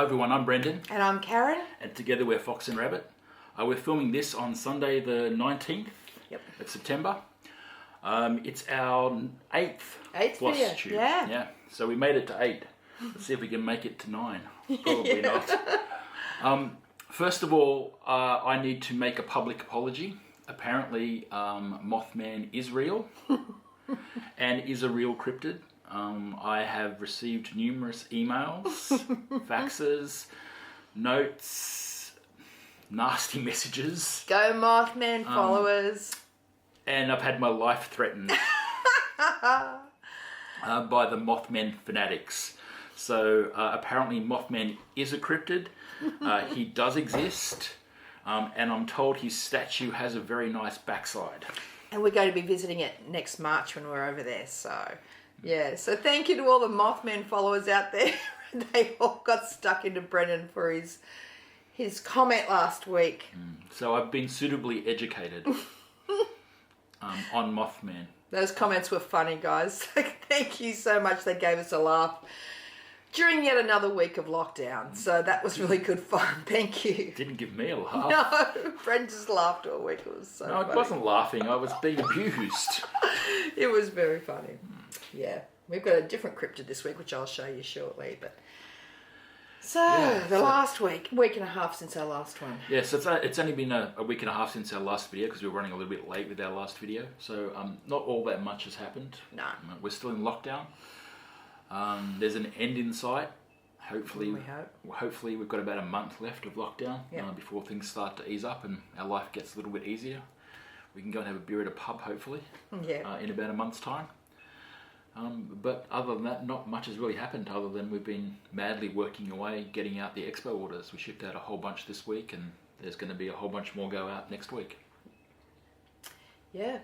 Hi everyone, I'm Brendan. And I'm Karen. And together we're Fox and Rabbit. We're filming this on Sunday the 19th of September. It's our eighth FlossTube. Video, yeah. So we made it to 8. Let's see if we can make it to 9. Probably not. First of all, I need to make a public apology. Apparently, Mothman is real and is a real cryptid. I have received numerous emails, faxes, notes, nasty messages. Go Mothman followers. And I've had my life threatened by the Mothman fanatics. So apparently Mothman is a cryptid. He does exist. And I'm told his statue has a very nice backside. And we're going to be visiting it next March when we're over there. So, yeah. So thank you to all the Mothman followers out there. They all got stuck into Brendan for his comment last week. So I've been suitably educated on Mothman. Those comments were funny, guys. Thank you so much. They gave us a laugh during yet another week of lockdown. So that was really good fun. Thank you. Didn't give me a laugh. No, Brendan just laughed all week. It was so funny. I wasn't laughing. I was being abused. It was very funny. Yeah. We've got a different cryptid this week, which I'll show you shortly. But last week and a half since our last one. Yeah, so it's only been a week and a half since our last video because we were running a little bit late with our last video. So not all that much has happened. No. We're still in lockdown. There's an end in sight. Hopefully, hopefully we've got about a month left of lockdown before things start to ease up and our life gets a little bit easier. We can go and have a beer at a pub, hopefully, in about a month's time. But other than that, not much has really happened other than we've been madly working away, getting out the expo orders. We shipped out a whole bunch this week and there's going to be a whole bunch more go out next week. Yeah.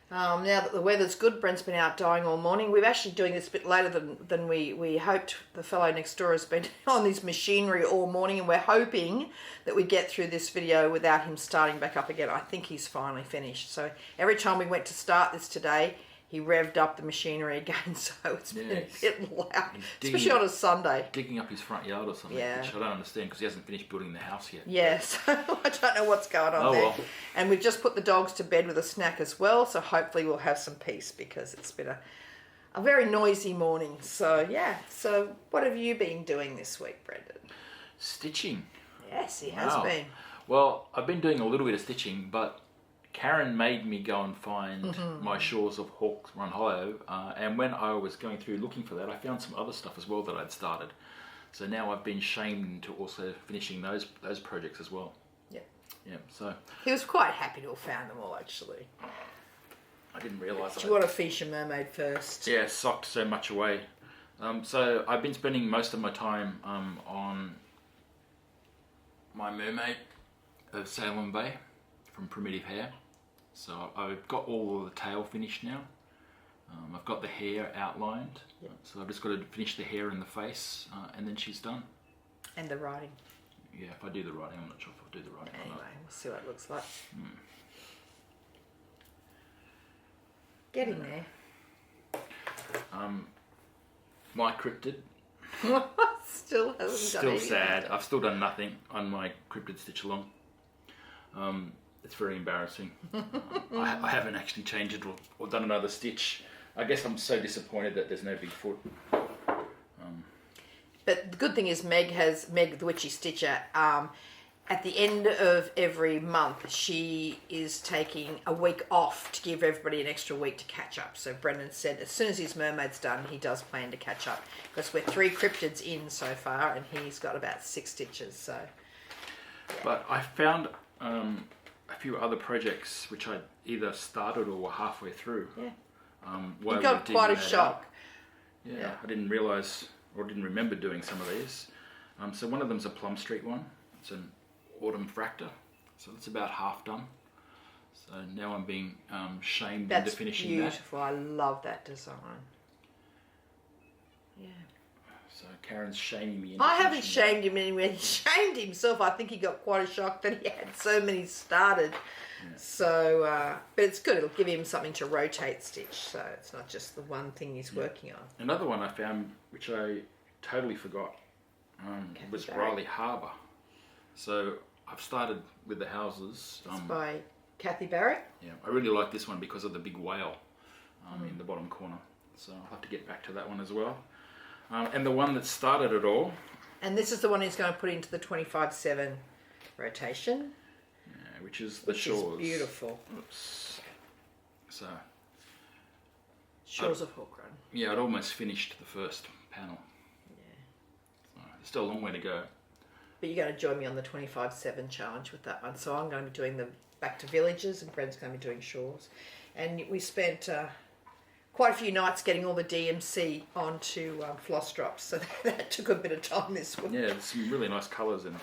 Now that the weather's good, Brent's been out dying all morning. We're actually doing this a bit later than we hoped. The fellow next door has been on his machinery all morning and we're hoping that we get through this video without him starting back up again. I think he's finally finished. So every time we went to start this today, he revved up the machinery again, so it's been a bit loud, especially on a Sunday. Digging up his front yard or something, which I don't understand because he hasn't finished building the house yet. Yes, I don't know what's going on there. Well. And we've just put the dogs to bed with a snack as well, so hopefully we'll have some peace because it's been a very noisy morning. So, yeah. So what have you been doing this week, Brendan? Stitching. Yes, he has been. Well, I've been doing a little bit of stitching, but Karen made me go and find my Shores of Hawks Run Hollow, and when I was going through looking for that, I found some other stuff as well that I'd started. So now I've been shamed into also finishing those projects as well. Yeah. Yeah. So he was quite happy to have found them all, actually. I didn't realise that. Do you want to fish a mermaid first? Yeah, socked so much away. So I've been spending most of my time on my mermaid of Salem Bay from Primitive Hair. So I've got all of the tail finished now. I've got the hair outlined. So I've just got to finish the hair and the face and then she's done. And the writing. Yeah, if I do the writing, I'm not sure if I'll do the writing or not. Anyway, we'll see what it looks like. Getting there. My Cryptid. Still hasn't done Still anything. sad. I've still done nothing on my Cryptid stitch along. It's very embarrassing. I haven't actually changed it or done another stitch. I guess I'm so disappointed that there's no big foot. But the good thing is Meg, the Witchy Stitcher, at the end of every month, she is taking a week off to give everybody an extra week to catch up. So Brendan said as soon as his mermaid's done, he does plan to catch up. Because we're 3 cryptids in so far and he's got about 6 stitches. So, yeah. But I found a few other projects which I either started or were halfway through. Yeah. You got quite a shock. Yeah, I didn't realise or didn't remember doing some of these. So one of them's a Plum Street one. It's an Autumn Fractor. So it's about half done. So now I'm being shamed into finishing that. That's beautiful. I love that design. Yeah. So Karen's shaming me into I haven't shamed him anywhere. He shamed himself. I think he got quite a shock that he had so many started. Yeah. So, but it's good. It'll give him something to rotate stitch. So it's not just the one thing he's working on. Another one I found, which I totally forgot, was Riley Harbour. So I've started with the houses. It's by Kathy Barrett. Yeah, I really like this one because of the big whale in the bottom corner. So I'll have to get back to that one as well. And the one that started it all. And this is the one he's going to put into the 25/7 rotation. Yeah, which is the Shores. Which is beautiful. Oops. So. Shores of Hawk Run. Yeah, I'd almost finished the first panel. Yeah. So there's still a long way to go. But you're going to join me on the 25/7 challenge with that one. So I'm going to be doing the back to villages and Bren's going to be doing shores. And we spent quite a few nights getting all the DMC onto floss drops. So that took a bit of time this week. Yeah, there's some really nice colours in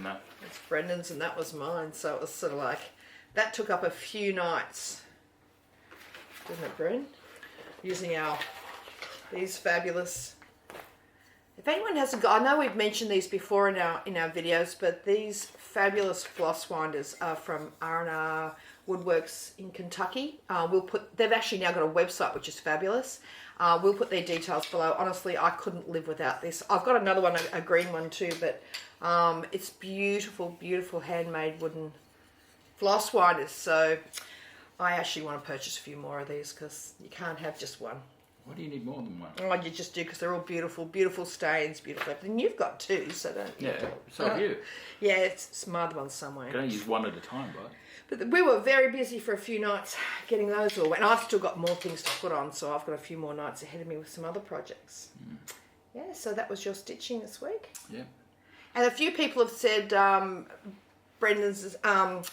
that. It's Brendan's and that was mine. So it was sort of like, that took up a few nights. Didn't it, Bren? Using these fabulous. If anyone hasn't got, I know we've mentioned these before in our videos, but these fabulous floss winders are from R&R Woodworks in Kentucky. They've actually now got a website which is fabulous. We'll put their details below. Honestly, I couldn't live without this. I've got another one, a green one too, but it's beautiful, beautiful handmade wooden floss winders. So I actually want to purchase a few more of these because you can't have just one. Why do you need more than one? Oh, you just do because they're all beautiful, beautiful stains, beautiful everything. You've got two, so don't you? Yeah, so have you. Yeah, it's my other one somewhere. You can only use one at a time, right? But we were very busy for a few nights getting those all. And I've still got more things to put on, so I've got a few more nights ahead of me with some other projects. Yeah, so that was your stitching this week. Yeah. And a few people have said Brendan's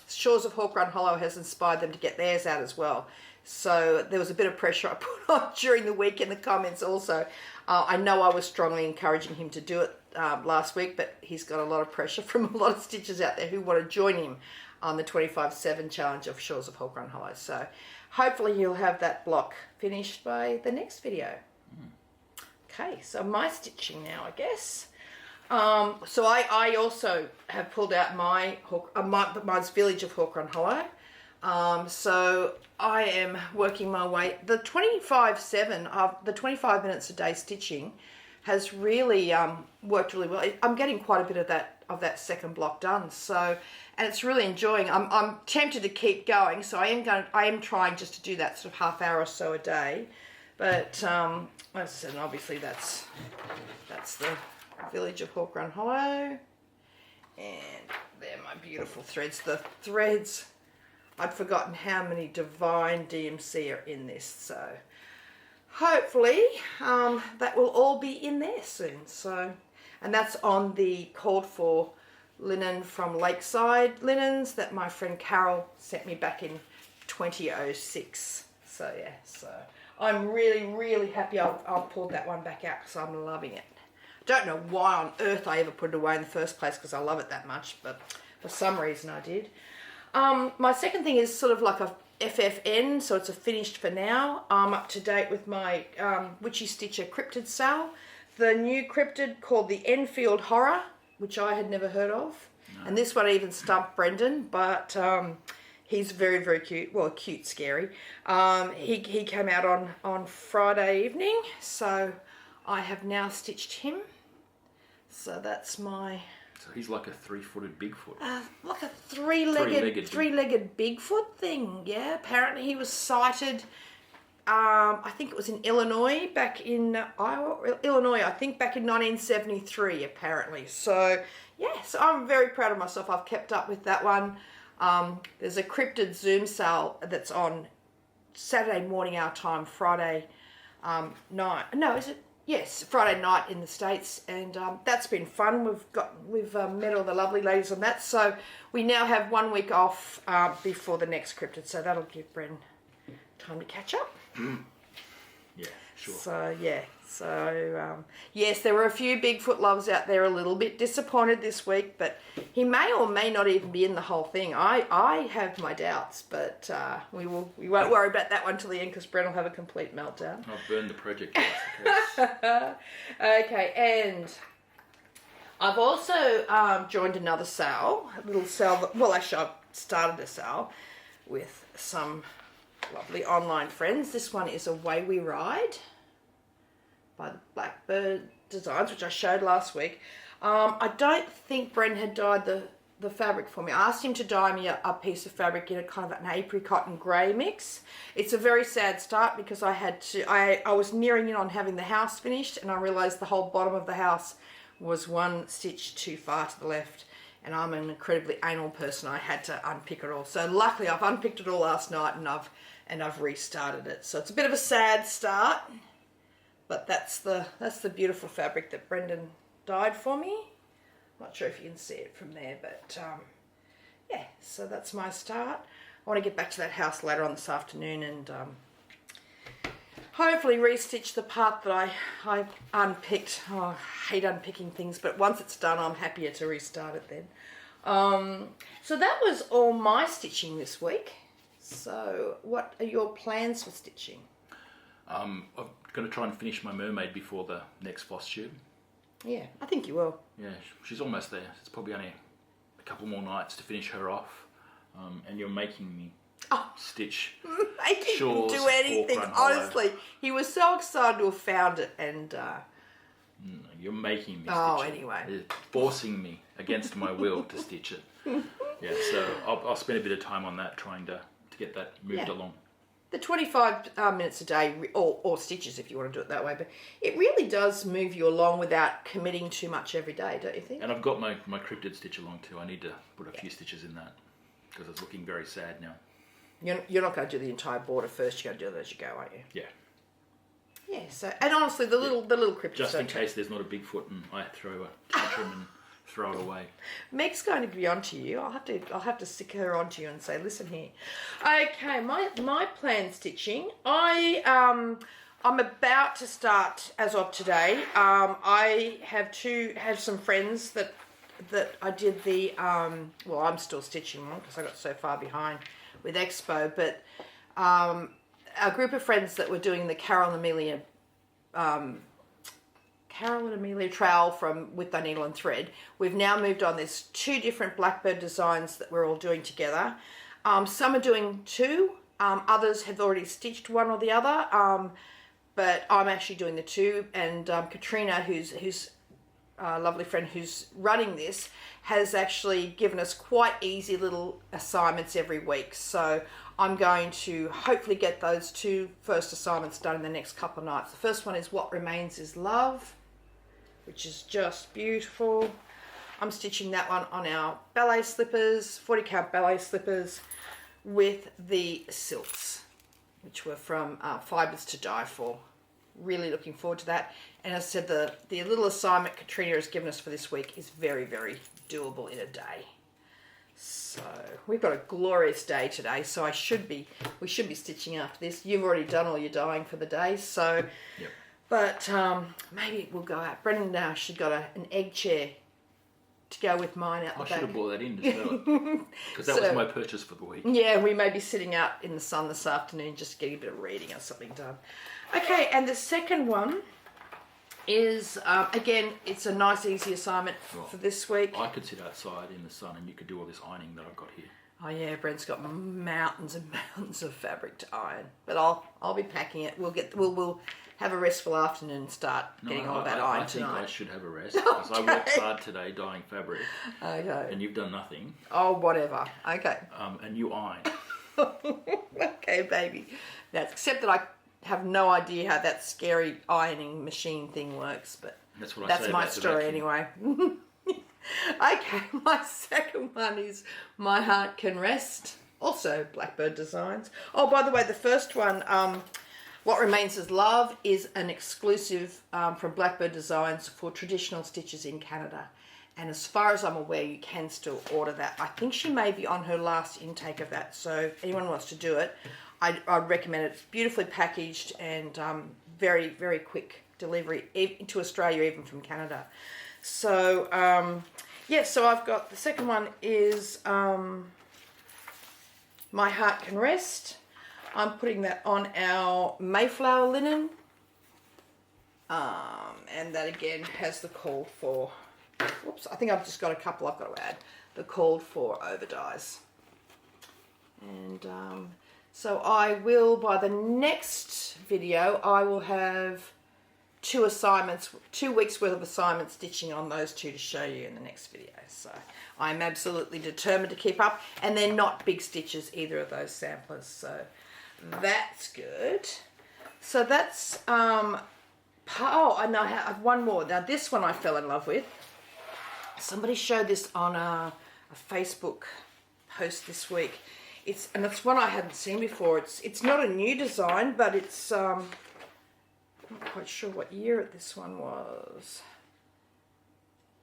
Shores of Hawk Run Hollow has inspired them to get theirs out as well. So there was a bit of pressure I put on during the week in the comments also. I know I was strongly encouraging him to do it last week, but he's got a lot of pressure from a lot of stitchers out there who want to join him on the 25/7 challenge of Shores of Hawk Run Hollow. So hopefully he'll have that block finished by the next video. Okay, so my stitching now, I guess. So I also have pulled out mine's Village of Hawk Run Hollow. So I am working my way. The 25/7 of the 25 minutes a day stitching has really worked really well. I'm getting quite a bit of that second block done. So, and it's really enjoying. I'm tempted to keep going. So I am trying just to do that sort of half hour or so a day. But as I said, obviously that's the Village of Hawk Run Hollow. And they're my beautiful threads. The threads, I'd forgotten how many divine DMC are in this. So hopefully that will all be in there soon. So, and that's on the called for linen from Lakeside Linens that my friend Carol sent me back in 2006. So yeah, so I'm really, really happy I've pulled that one back out because I'm loving it. Don't know why on earth I ever put it away in the first place because I love it that much, but for some reason I did. My second thing is sort of like a FFN, so it's a finished for now. I'm up to date with my Witchy Stitcher Cryptid sale. The new Cryptid called the Enfield Horror, which I had never heard of. No. And this one even stumped Brendan, but he's very, very cute. Well, cute, scary. He came out on Friday evening, so I have now stitched him. So that's my... So he's like a 3-footed Bigfoot. Like a three-legged Bigfoot thing. Yeah, apparently he was sighted, I think it was in Illinois, back in Illinois, I think back in 1973, apparently. So, yes, I'm very proud of myself. I've kept up with that one. There's a Cryptid Zoom sale that's on Saturday morning our time, Friday night. No, is it? Yes, Friday night in the States, and that's been fun. We've met all the lovely ladies on that, so we now have 1 week off before the next Cryptid, so that'll give Bren time to catch up. Yeah, sure. So yeah, yes, there were a few Bigfoot lovers out there a little bit disappointed this week, but he may or may not even be in the whole thing. I have my doubts, but we won't worry about that one till the end because Bren will have a complete meltdown. I'll burn the project. Okay, and I've also joined another sale, a little sale. Well, actually, I've started a sale with some lovely online friends. This one is Away We Ride by the Blackbird Designs, which I showed last week. I don't think Bren had dyed the fabric for me. I asked him to dye me a piece of fabric in a kind of an apricot and grey mix. It's a very sad start because I was nearing in on having the house finished, and I realised the whole bottom of the house was one stitch too far to the left, and I'm an incredibly anal person. I had to unpick it all. So luckily I've unpicked it all last night, and I've restarted it. So it's a bit of a sad start, but that's the beautiful fabric that Brendan dyed for me. Not sure if you can see it from there, but yeah, so that's my start. I want to get back to that house later on this afternoon and hopefully restitch the part that I unpicked. Oh, I hate unpicking things, but once it's done, I'm happier to restart it then. So that was all my stitching this week. So what are your plans for stitching? I'm going to try and finish my mermaid before the next FlossTube. Yeah, I think you will. Yeah, she's almost there. It's probably only a couple more nights to finish her off. And you're making me stitch making shawls, him do anything, honestly. He was so excited to have found it, and... you're making me stitch it. Anyway. You're forcing me against my will to stitch it. Yeah, so I'll spend a bit of time on that, trying to get that moved along. The 25 minutes a day, or stitches if you want to do it that way, but it really does move you along without committing too much every day, don't you think? And I've got my Cryptid stitch along too. I need to put a few stitches in that because it's looking very sad now. You're not going to do the entire border first. You're going to do it as you go, aren't you? Yeah. Yeah. So, and honestly, the little Cryptid. Just in case there's not a Bigfoot and I throw a tantrum and throw it away. Meg's going to be onto you. I'll have to stick her onto you and say, listen here. Okay, my plan stitching. I'm about to start as of today. I have some friends that I did the well, I'm still stitching one because I got so far behind with Expo, but a group of friends that were doing the Carol and Amelia trowel with the needle and thread. We've now moved on. There's 2 different blackbird designs that we're all doing together. Some are doing 2. Others have already stitched one or the other. But I'm actually doing the 2. And Katrina, who's a lovely friend who's running this, has actually given us quite easy little assignments every week. So I'm going to hopefully get those 2 first assignments done in the next couple of nights. The first one is What Remains Is Love, which is just beautiful. I'm stitching that one on our ballet slippers, 40 count ballet slippers with the silks, which were from Fibers to Die For. Really looking forward to that. And as I said, the little assignment Katrina has given us for this week is very, very doable in a day. So we've got a glorious day today. So we should be stitching after this. You've already done all your dyeing for the day. So, yep. But maybe we'll go out. Brendan now, she's got an egg chair to go with mine out the back. I should have brought that in to sell it. Because that was my purchase for the week. Yeah, we may be sitting out in the sun this afternoon just getting a bit of reading or something done. Okay, and the second one is, again, it's a nice easy assignment for this week. I could sit outside in the sun and you could do all this ironing that I've got here. Oh yeah, Brent's got mountains and mountains of fabric to iron. But I'll be packing it. We'll have a restful afternoon and start getting all that iron tonight. I think I should have a rest because I worked hard today dyeing fabric. Okay. And you've done nothing. Oh, whatever. Okay. And you iron. Okay, baby. Except that I have no idea how that scary ironing machine thing works, but that's my story anyway. Okay, my second one is My Heart Can Rest, also Blackbird Designs. Oh, by the way, the first one, What Remains Is Love, is an exclusive from Blackbird Designs for traditional stitches in Canada. And as far as I'm aware, you can still order that. I think she may be on her last intake of that, so if anyone wants to do it, I'd recommend it. It's beautifully packaged and very, very quick delivery to Australia, even from Canada. So, yeah, so I've got, the second one is My Heart Can Rest. I'm putting that on our Mayflower linen. And that again has the call for, whoops, I think I've just got a couple I've got to add. The called for over dyes. And so I will, by the next video, I will have 2 weeks worth of assignment stitching on those 2 to show you in the next video. So I'm absolutely determined to keep up, and they're not big stitches, either of those samplers. So that's good. So that's, oh, I know, I have one more. Now this one I fell in love with. Somebody showed this on a Facebook post this week. It's one I hadn't seen before. It's not a new design, but it's I'm not quite sure what year this one was.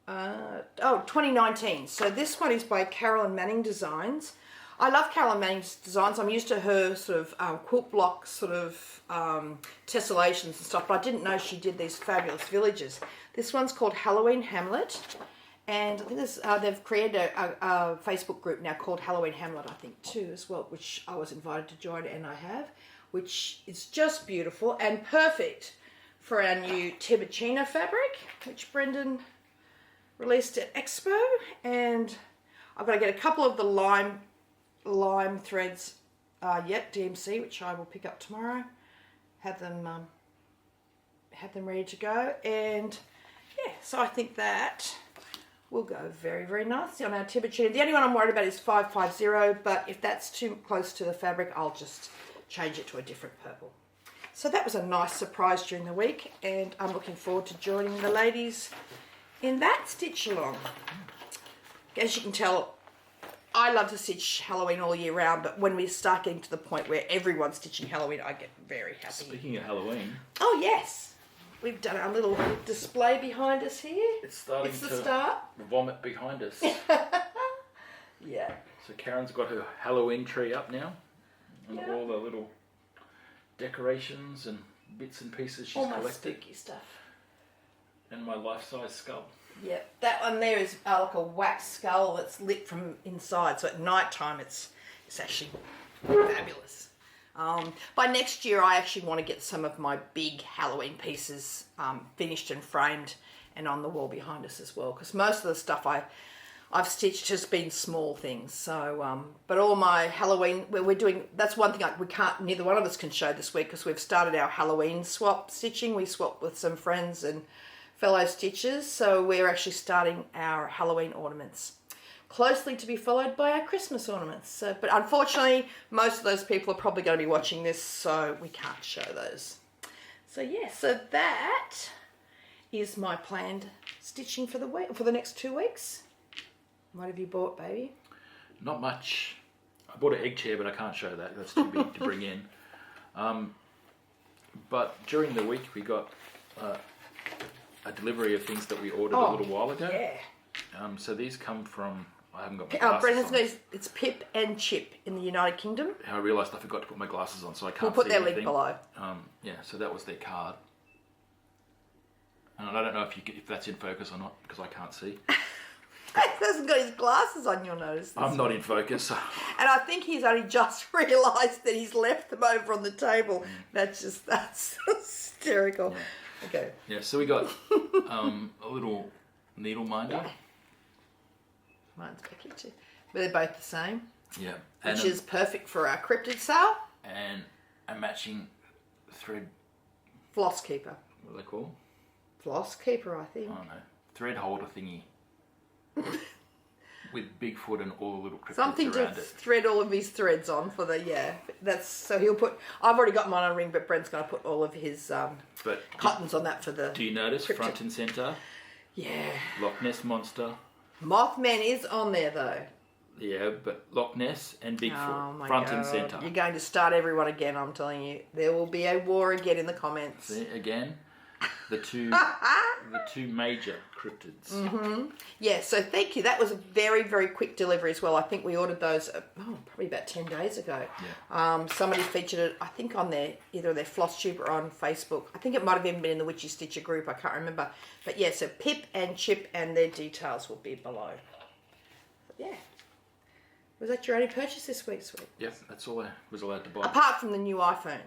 2019. So this one is by Carolyn Manning Designs. I love Carolyn Manning's designs. I'm used to her sort of quilt block sort of tessellations and stuff, but I didn't know she did these fabulous villages. This one's called Halloween Hamlet. And I think they've created a Facebook group now called Halloween Hamlet, I think, too, as well, which I was invited to join, and I have, which is just beautiful and perfect for our new Tibicina fabric, which Brendan released at Expo. And I've got to get a couple of the lime threads yet, DMC, which I will pick up tomorrow. Have them ready to go. And, yeah, so I think that will go very, very nicely on our Tibicina. The only one I'm worried about is 550, but if that's too close to the fabric, I'll just change it to a different purple. So that was a nice surprise during the week, and I'm looking forward to joining the ladies in that stitch along. As you can tell, I love to stitch Halloween all year round, but when we start getting to the point where everyone's stitching Halloween, I get very happy. Speaking of Halloween. Oh, yes. We've done our little display behind us here. It's starting to start. Vomit behind us. Yeah. So Karen's got her Halloween tree up now. And all the little decorations and bits and pieces she's collected. All my spooky stuff. And my life-size skull. Yeah, that one there is like a wax skull that's lit from inside. So at night time it's actually fabulous. By next year, I actually want to get some of my big Halloween pieces finished and framed and on the wall behind us as well. Because most of the stuff I've stitched has been small things. So, but all my Halloween, we're doing, that's one thing neither one of us can show this week because we've started our Halloween swap stitching. We swapped with some friends and fellow stitchers. So we're actually starting our Halloween ornaments. Closely to be followed by our Christmas ornaments. So, but unfortunately, most of those people are probably going to be watching this, so we can't show those. So yeah, so that is my planned stitching for the week, for the next 2 weeks. What have you bought, baby? Not much. I bought an egg chair, but I can't show that. That's too big to bring in. But during the week, we got a delivery of things that we ordered a little while ago. Yeah. So these come from, I haven't got my glasses Brendan's on. knows it's Pip and Chip in the United Kingdom. I realised I forgot to put my glasses on, so I can't We'll put see their anything. link below. Yeah, so that was their card. And I don't know if that's in focus or not, because I can't see. He hasn't got his glasses on, you'll notice. I'm not in focus. And I think he's only just realised that he's left them over on the table. That's hysterical. Yeah. Okay. Yeah, so we got a little needle minder. Yeah. Mine's back here too. But they're both the same. Yeah. Which is perfect for our Cryptid sale. And a matching thread. Floss keeper. What are they called? Floss keeper, I think. I don't know. Thread holder thingy. With Bigfoot and all the little cryptids something around to it. thread all of his threads on for the, that's, so he'll put, I've already got mine on a ring, but Brent's going to put all of his cottons on that for the Do you notice cryptid. Front and centre? Yeah. Loch Ness Monster. Mothman is on there though. Yeah, but Loch Ness and Bigfoot. Oh my front God. and centre. You're going to start everyone again, I'm telling you. There will be a war again in the comments. See, again, the two major cryptids. Mm-hmm. Yeah, so thank you. That was a very, very quick delivery as well. I think we ordered those probably about 10 days ago. Yeah. Somebody featured it, I think, on either their FlossTube or on Facebook. I think it might have even been in the Witchy Stitcher group. I can't remember. But yeah, so Pip and Chip and their details will be below. But yeah. Was that your only purchase this week, sweet? Yep, that's all I was allowed to buy. Apart from the new iPhone.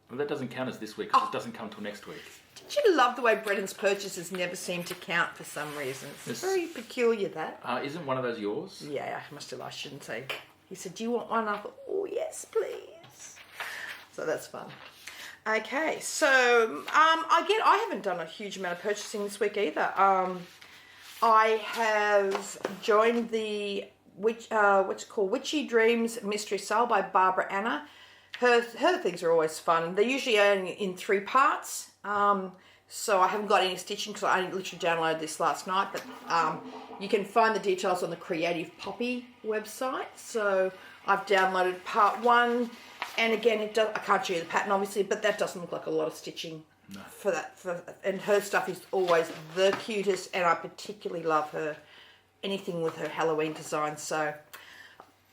Well, that doesn't count as this week because it doesn't come till next week. Did you love the way Brendan's purchases never seem to count for some reason? It's very peculiar, that. Isn't one of those yours? Yeah, I shouldn't say. He said, do you want one? I thought, oh, yes, please. So that's fun. Okay, so I haven't done a huge amount of purchasing this week either. I have joined the what's it called, Witchy Dreams Mystery Sale by Barbara Anna. Her things are always fun. They're usually only in 3 parts. So I haven't got any stitching because I literally downloaded this last night. But you can find the details on the Creative Poppy website. So I've downloaded part 1. And again, I can't show you the pattern obviously, but that doesn't look like a lot of stitching for that. And her stuff is always the cutest, and I particularly love anything with her Halloween design. So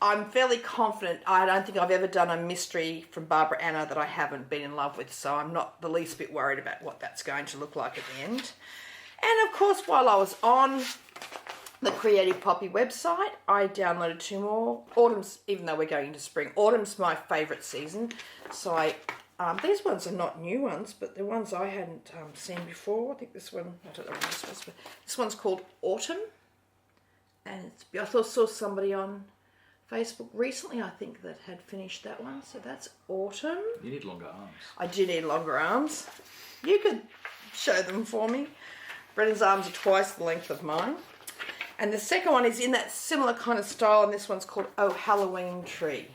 I'm fairly confident. I don't think I've ever done a mystery from Barbara Anna that I haven't been in love with, so I'm not the least bit worried about what that's going to look like at the end. And of course, while I was on the Creative Poppy website, I downloaded 2 more. Autumn's, even though we're going into spring, autumn's my favourite season. So these ones are not new ones, but they're ones I hadn't seen before. I think this one, I don't know what this was, but this one's called Autumn. And I saw somebody on Facebook recently, I think, that had finished that one. So that's Autumn. You need longer arms. I do need longer arms. You could show them for me. Brennan's arms are twice the length of mine. And the second one is in that similar kind of style, and this one's called Oh Halloween Tree.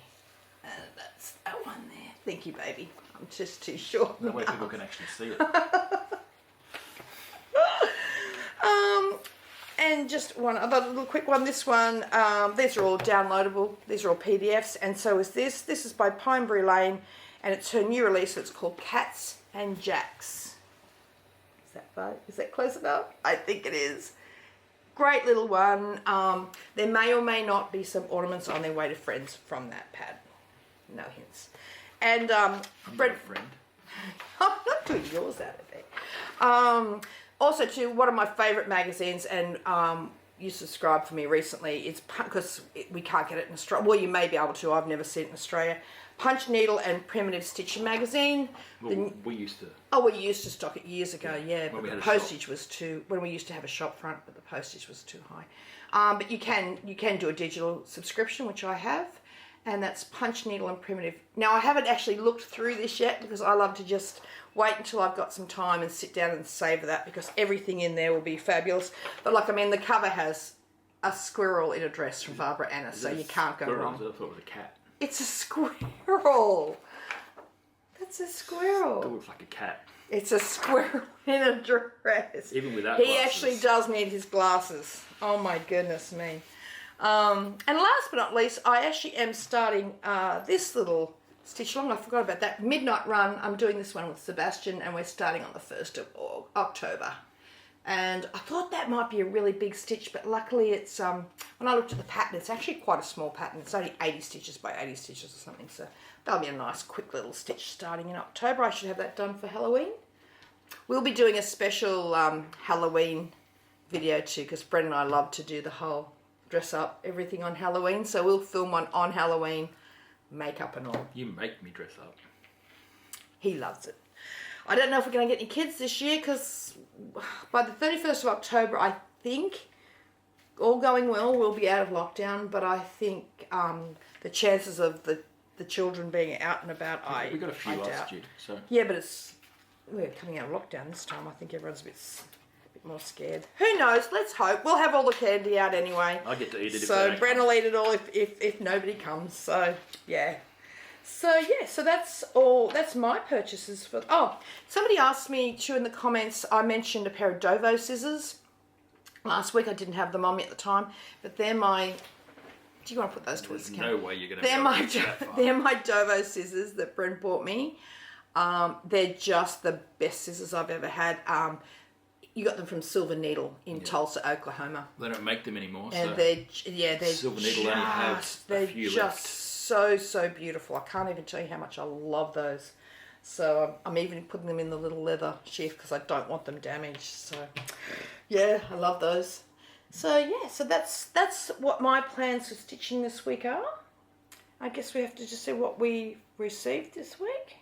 And that's that one there. Thank you, baby. I'm just too short. That way people can actually see it. And just one other little quick one. This one, these are all downloadable. These are all PDFs, and so is this. This is by Pineberry Lane, and it's her new release. It's called Cats and Jacks. Is that close enough? I think it is. Great little one. There may or may not be some ornaments on their way to friends from that pad. No hints. And I'm not a friend. I'm not doing yours out of it. Also, to one of my favourite magazines, and you subscribed for me recently. It's because we can't get it in Australia. Well, you may be able to. I've never seen it in Australia. Punch Needle and Primitive Stitching magazine. Well, we used to. Oh, we used to stock it years ago, yeah. But the postage was too. When we used to have a shop front, but the postage was too high. But you can do a digital subscription, which I have, and that's Punch Needle and Primitive. Now, I haven't actually looked through this yet because I love to just wait until I've got some time and sit down and savour that, because everything in there will be fabulous. But like, I mean, the cover has a squirrel in a dress from Barbara Anna, so you can't go wrong. I thought it was a cat. It's a squirrel. That's a squirrel. It looks like a cat. It's a squirrel in a dress. Even without he glasses. Actually does need his glasses. Oh my goodness me. And last but not least, I actually am starting this little stitch along. I forgot about that. Midnight Run. I'm doing this one with Sebastian, and we're starting on the 1st of October. And I thought that might be a really big stitch, but luckily it's, when I looked at the pattern, it's actually quite a small pattern. It's only 80 stitches by 80 stitches or something, so that'll be a nice quick little stitch starting in October. I should have that done for Halloween. We'll be doing a special Halloween video too, because Brent and I love to do the whole dress up, everything on Halloween, so we'll film one on Halloween, makeup and all. You make me dress up. He loves it. I don't know if we're going to get any kids this year, because by the 31st of October, I think, all going well, we'll be out of lockdown, but I think the chances of the children being out and about, we got a few last year, so. Yeah, but we're coming out of lockdown this time. I think everyone's a bit more scared. Who knows? Let's hope. We'll have all the candy out anyway. I get to eat it. So Bren will eat it all if nobody comes. So yeah. So that's all. That's my purchases for. Oh, somebody asked me too in the comments. I mentioned a pair of Dovo scissors last week. I didn't have them on me at the time, but they're my. Do you want to put those towards the camera? No way you're going to. They're my Dovo scissors that Brent bought me. They're just the best scissors I've ever had. You got them from Silver Needle in Tulsa, Oklahoma. They don't make them anymore. And so they're Silver Needle only has a few left. So beautiful. I can't even tell you how much I love those. So I'm even putting them in the little leather sheath because I don't want them damaged. So yeah, I love those. So yeah, so that's what my plans for stitching this week are. I guess we have to just see what we received this week.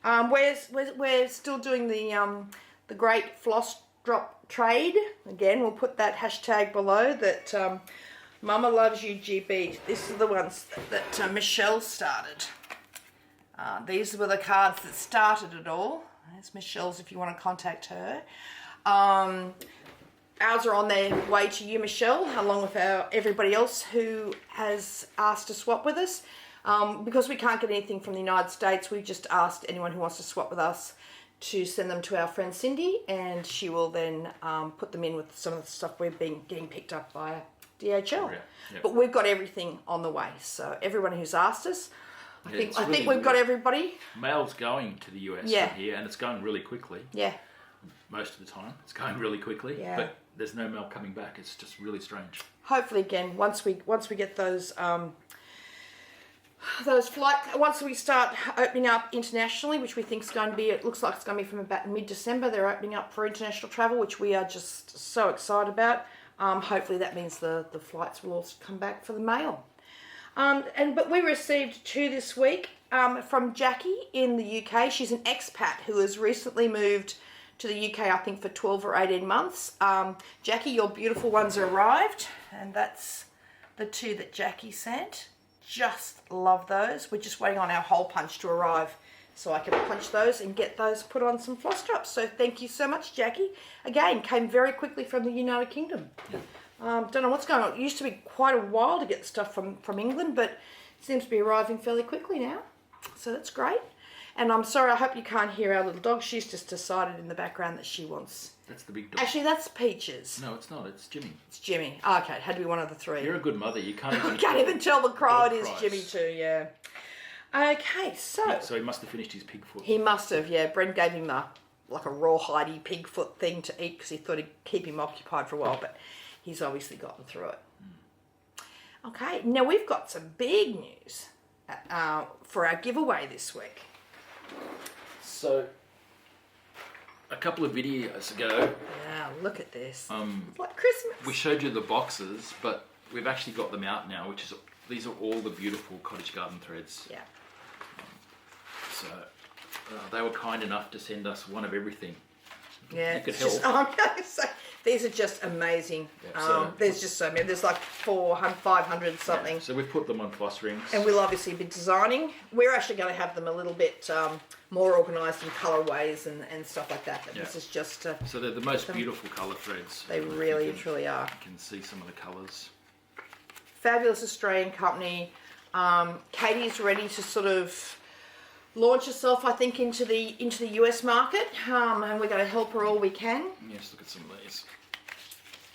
We're still doing the great floss drop trade. Again, we'll put that hashtag below that Mama Loves You GB. This is the ones that Michelle started. These were the cards that started it all. There's Michelle's if you want to contact her. Ours are on their way to you, Michelle, along with everybody else who has asked to swap with us. Because we can't get anything from the United States, we've just asked anyone who wants to swap with us to send them to our friend Cindy, and she will then put them in with some of the stuff we've been getting picked up by DHL. Yeah. But we've got everything on the way. So everyone who's asked us, I think we've got everybody. Mail's going to the US from here, and it's going really quickly. Yeah. Most of the time, it's going really quickly. Yeah. But there's no mail coming back. It's just really strange. Hopefully, again, once we get those flights, once we start opening up internationally, which we think is going to be, it looks like it's going to be from about mid-December. They're opening up for international travel, which we are just so excited about. Hopefully, that means the flights will also come back for the mail. But we received 2 this week from Jackie in the UK. She's an expat who has recently moved to the UK, I think, for 12 or 18 months. Jackie, your beautiful ones arrived, and that's the 2 that Jackie sent. Just love those. We're just waiting on our hole punch to arrive so I can punch those and get those put on some floss drops. So thank you so much, Jackie. Again, came very quickly from the United Kingdom. Don't know what's going on. It used to be quite a while to get stuff from England, but it seems to be arriving fairly quickly now. So that's great. And I'm sorry, I hope you can't hear our little dog. She's just decided in the background that she wants... That's the big dog. Actually, that's Peaches. No, it's not. It's Jimmy. It's Jimmy. Oh, okay, it had to be one of the 3. You're a good mother. You can't even... I can't even tell the crow it is price. Jimmy too, yeah. Okay, so... So he must have finished his pig foot. He must have, yeah. Brent gave him like a rawhidey pig foot thing to eat because he thought it'd keep him occupied for a while, but he's obviously gotten through it. Okay, now we've got some big news for our giveaway this week. So, a couple of videos ago... Yeah, look at this. It's like Christmas. We showed you the boxes, but we've actually got them out now, which is... These are all the beautiful cottage garden threads. Yeah. So, they were kind enough to send us one of everything. Yeah. You could help. So these are just amazing. Yeah, there's just so many. There's like 400, 500 something. Yeah, so we've put them on floss rings. And we'll obviously be designing. We're actually going to have them a little bit more organised in colourways and stuff like that. But this is just... so they're the most beautiful colour threads. They really, truly are. You can see some of the colours. Fabulous Australian company. Katie's ready to sort of launch herself, I think, into the US market, and we're going to help her all we can. Yes, look at some of these.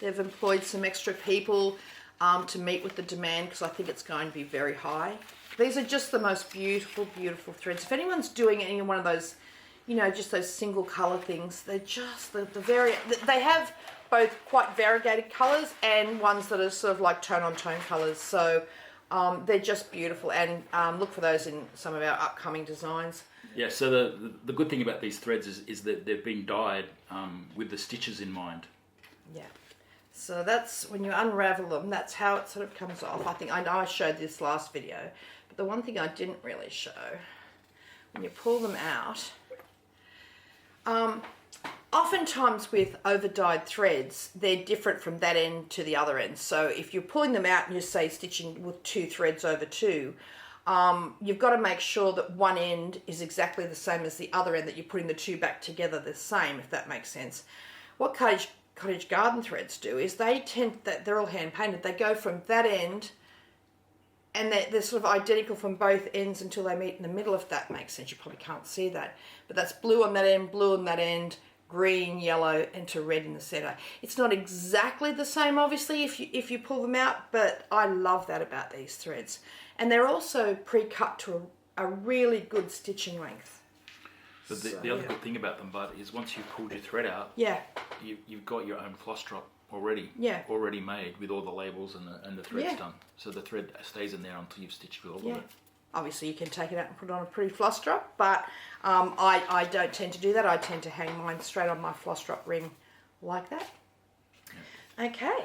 They've employed some extra people to meet with the demand because I think it's going to be very high. These are just the most beautiful, beautiful threads. If anyone's doing any one of those, you know, just those single colour things, they're just they have both quite variegated colours and ones that are sort of like tone-on-tone colours. So they're just beautiful, and look for those in some of our upcoming designs. Yeah, so the good thing about these threads is that they've been dyed with the stitches in mind. Yeah. So that's, when you unravel them, that's how it sort of comes off. I know I showed this last video, but the one thing I didn't really show, when you pull them out, oftentimes with over-dyed threads, they're different from that end to the other end. So if you're pulling them out and you're, say, stitching with 2 threads over 2, you've got to make sure that one end is exactly the same as the other end, that you're putting the 2 back together the same, if that makes sense. What cottage garden threads do is they're all hand painted. They go from that end, and they're sort of identical from both ends until they meet in the middle, if that makes sense. You probably can't see that, but that's blue on that end, blue on that end, green, yellow, and to red in the center. It's not exactly the same, obviously, if you pull them out, but I love that about these threads. And they're also pre-cut to a really good stitching length. But the other good thing about them, Bud, is once you've pulled your thread out, you've got your own floss drop already made with all the labels and the threads done. So the thread stays in there until you've stitched with all of it. Obviously, you can take it out and put it on a pretty floss drop, but I don't tend to do that. I tend to hang mine straight on my floss drop ring like that. Yeah. Okay.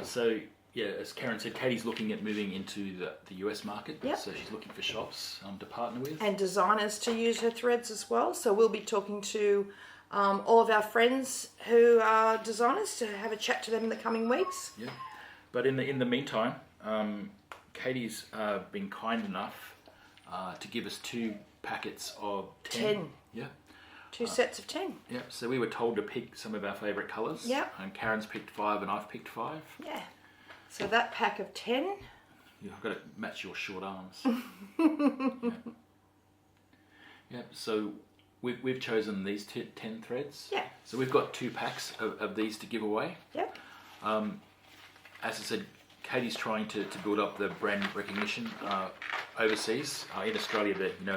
So, yeah, as Karen said, Katie's looking at moving into the US market. Yep. So she's looking for shops to partner with. And designers to use her threads as well. So we'll be talking to all of our friends who are designers to have a chat to them in the coming weeks. Yeah. But in the meantime, Katie's been kind enough to give us 2 packets of 10. Yeah. 2 sets of 10. Yeah, so we were told to pick some of our favourite colours. Yeah. And Karen's picked 5 and I've picked 5. Yeah. So that pack of 10. You've got to match your short arms. Yeah. Yeah, so we've chosen these 10 threads. Yeah. So we've got 2 packs of these to give away. Yep. As I said, Katie's trying to build up the brand recognition overseas. In Australia,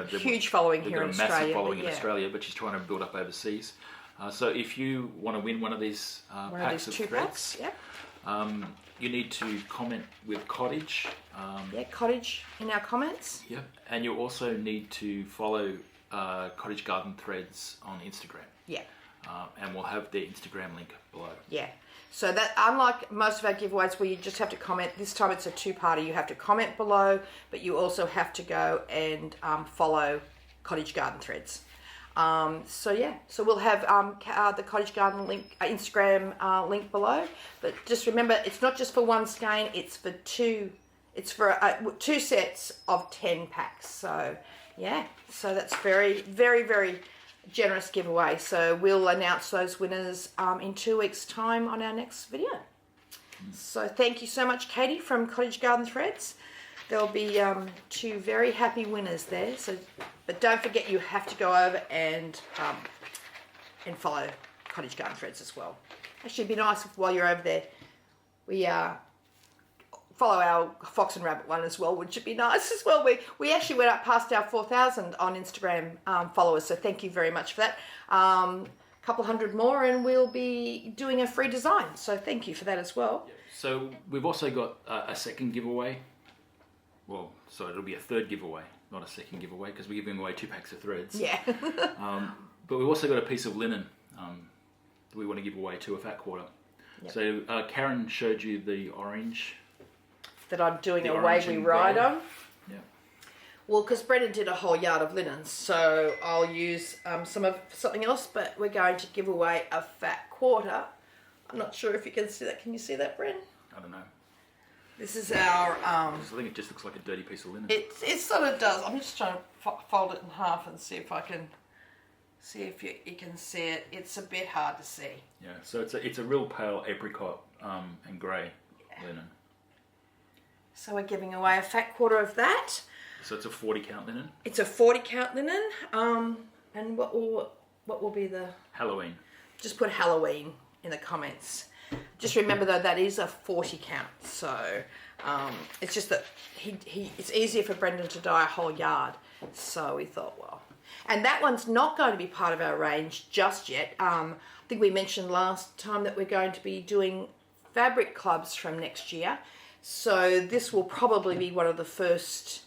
huge following here in Australia. They've got a massive following in Australia, but she's trying to build up overseas. So if you want to win one of these packs of threads, you need to comment with cottage. Cottage in our comments. Yep, and you also need to follow Cottage Garden Threads on Instagram. Yeah. And we'll have their Instagram link below. Yeah. So that, unlike most of our giveaways where you just have to comment, this time it's a 2-parter. You have to comment below, but you also have to go and follow Cottage Garden Threads. So we'll have the Cottage Garden link, Instagram link below. But just remember, it's not just for one skein; it's for 2. It's for 2 sets of 10 packs. So yeah, so that's very, very, very generous giveaway. So we'll announce those winners in 2 weeks' time on our next video. So thank you so much, Katie from Cottage Garden Threads. There'll be 2 very happy winners there. So, but don't forget, you have to go over and follow Cottage Garden Threads as well. Actually, it'd be nice if while you're over there, we follow our Fox and Rabbit one as well, which would be nice as well. We actually went up past our 4,000 on Instagram followers, so thank you very much for that. Couple hundred more and we'll be doing a free design, so thank you for that as well. So we've also got a second giveaway. Well, so it'll be a third giveaway, not a second giveaway, because we're giving away 2 packs of threads. Yeah. But we've also got a piece of linen that we want to give away to a fat quarter. Yep. So Karen showed you the orange that I'm doing a wavy ride on. Yeah. Well, because Brendan did a whole yard of linens, so I'll use some of something else, but we're going to give away a fat quarter. I'm not sure if you can see that. Can you see that, Bren? I don't know. This is our... I think it just looks like a dirty piece of linen. It sort of does. I'm just trying to fold it in half and see if I can... See if you can see it. It's a bit hard to see. Yeah, so it's a real pale apricot and grey linen. So we're giving away a fat quarter of that. So it's a 40 count linen? It's a 40 count linen. And what will be the... Halloween. Just put Halloween in the comments. Just remember though, that is a 40 count. So it's just that it's easier for Brendan to dye a whole yard. So we thought, well... And that one's not going to be part of our range just yet. I think we mentioned last time that we're going to be doing fabric clubs from next year. So this will probably be one of the first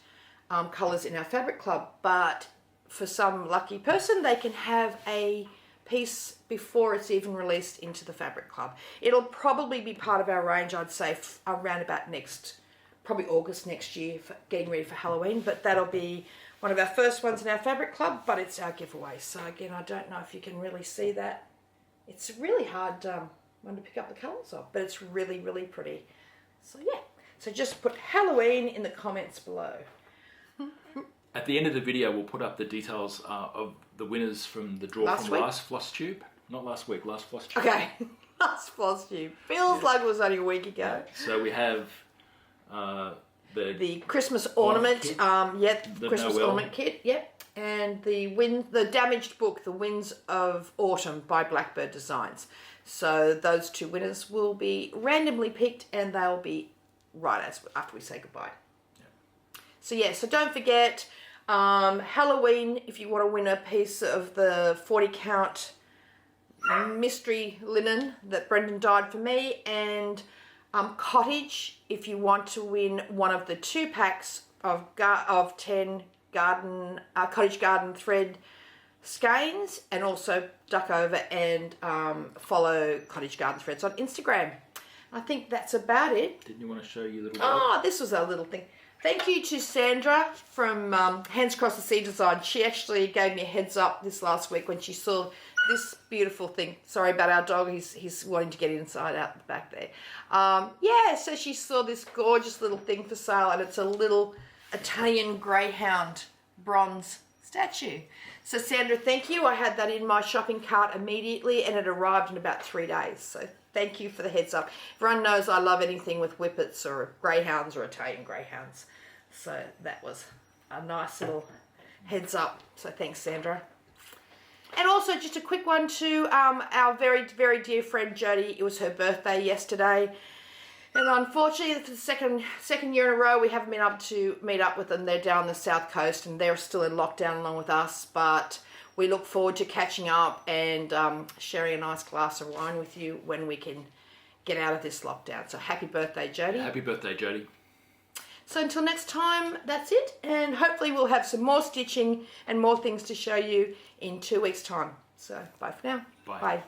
colours in our fabric club. But for some lucky person, they can have a piece before it's even released into the fabric club. It'll probably be part of our range, I'd say, around about probably August next year, for getting ready for Halloween. But that'll be one of our first ones in our fabric club, but it's our giveaway. So again, I don't know if you can really see that. It's a really hard one to pick up the colours of, but it's really, really pretty. So yeah, so just put Halloween in the comments below. At the end of the video, we'll put up the details of the winners from the draw from last FlossTube. Not last week, last FlossTube. Okay, last FlossTube. Feels like it was only a week ago. So we have... the Christmas ornament, Christmas Noel ornament kit, yep, and the damaged book, The Winds of Autumn by Blackbird Designs. So those 2 winners will be randomly picked, and they'll be right after we say goodbye. Yep. So yeah, so don't forget Halloween if you want to win a piece of the 40 count mystery linen that Brendan dyed for me, and Cottage if you want to win one of the 2 packs of 10 Cottage Garden Thread skeins, and also duck over and follow Cottage Garden Threads on Instagram. I think that's about it. Didn't you want to show your little... Oh, this was a little thing. Thank you to Sandra from Hands Across the Sea Design. She actually gave me a heads up this last week when she saw this beautiful thing. Sorry about our dog. He's wanting to get inside out the back there. Yeah, so she saw this gorgeous little thing for sale, and it's a little Italian greyhound bronze statue. So Sandra, thank you. I had that in my shopping cart immediately and it arrived in about 3 days. So thank you for the heads up. Everyone knows I love anything with whippets or greyhounds or Italian greyhounds. So that was a nice little heads up. So thanks, Sandra. And also just a quick one to our very, very dear friend Jody. It was her birthday yesterday. And unfortunately, for the second year in a row, we haven't been able to meet up with them. They're down the south coast and they're still in lockdown along with us. But we look forward to catching up and sharing a nice glass of wine with you when we can get out of this lockdown. So happy birthday, Jody. Happy birthday, Jody. So until next time, that's it. And hopefully we'll have some more stitching and more things to show you in 2 weeks' time. So bye for now. Bye. Bye.